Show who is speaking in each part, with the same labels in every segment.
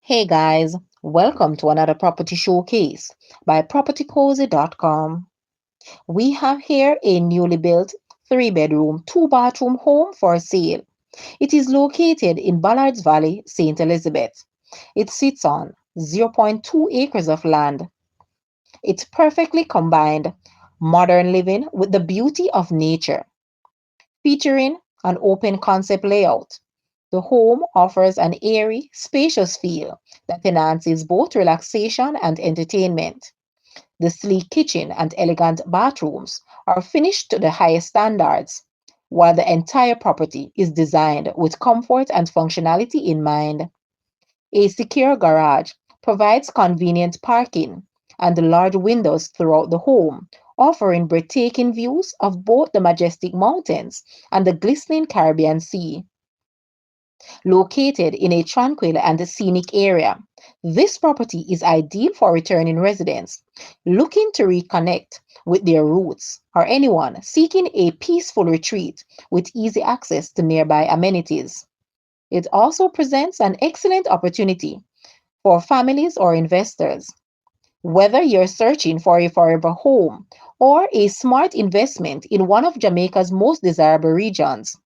Speaker 1: Hey guys, welcome to another property showcase by propertycozy.com. We have here a newly built 3-bedroom, 2-bathroom home for sale. It is located in Ballards Valley, St. Elizabeth. It sits on zero point 0.2 acres of land. It's perfectly combined modern living with the beauty of nature, featuring an open concept layout. The home offers an airy, spacious feel that enhances both relaxation and entertainment. The sleek kitchen and elegant bathrooms are finished to the highest standards, while the entire property is designed with comfort and functionality in mind. A secure garage provides convenient parking and large windows throughout the home, offering breathtaking views of both the majestic mountains and the glistening Caribbean Sea. Located in a tranquil and scenic area, this property is ideal for returning residents looking to reconnect with their roots or anyone seeking a peaceful retreat with easy access to nearby amenities. It also presents an excellent opportunity for families or investors. Whether you're searching for a forever home or a smart investment in one of Jamaica's most desirable regions,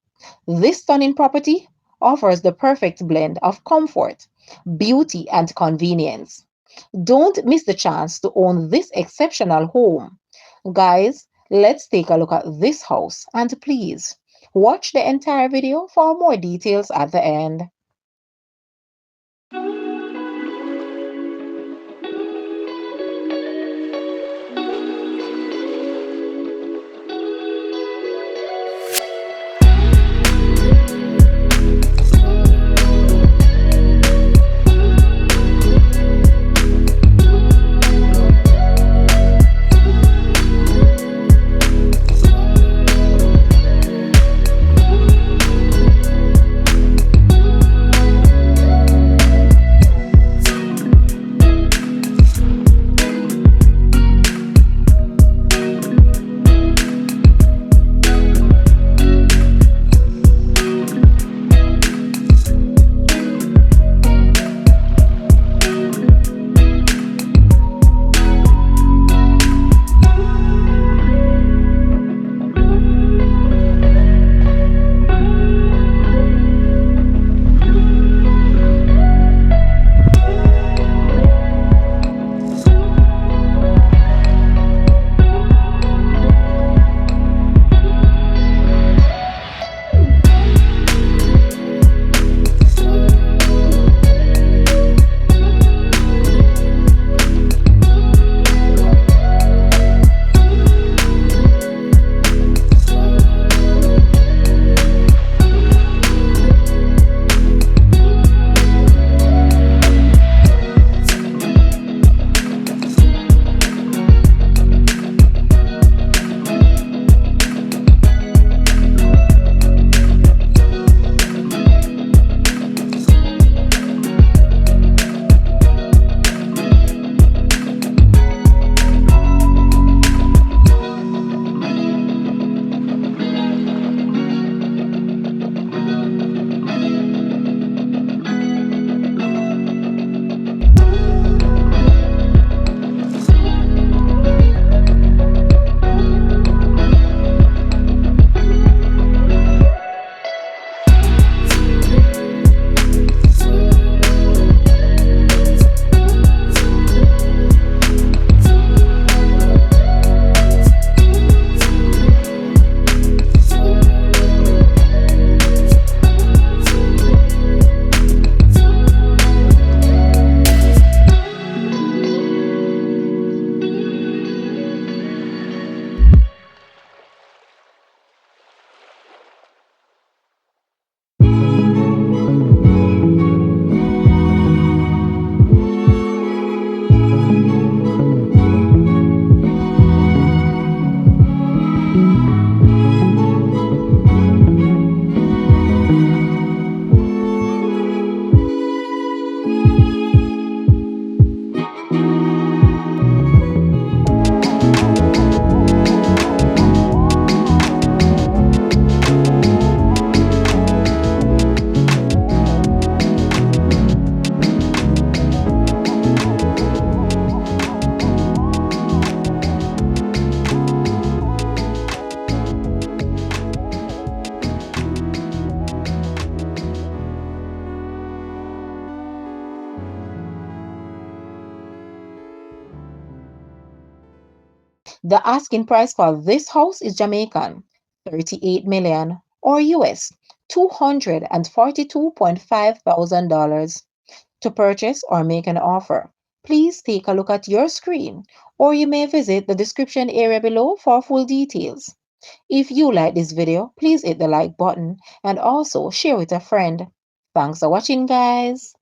Speaker 1: this stunning property offers the perfect blend of comfort, beauty, and convenience. Don't miss the chance to own this exceptional home. Guys, let's take a look at this house and please watch the entire video for more details at the end. The asking price for this house is Jamaican, 38 million or US $242.5 thousand dollars. To purchase or make an offer, please take a look at your screen or you may visit the description area below for full details. If you like this video, please hit the like button and also share with a friend. Thanks for watching, guys.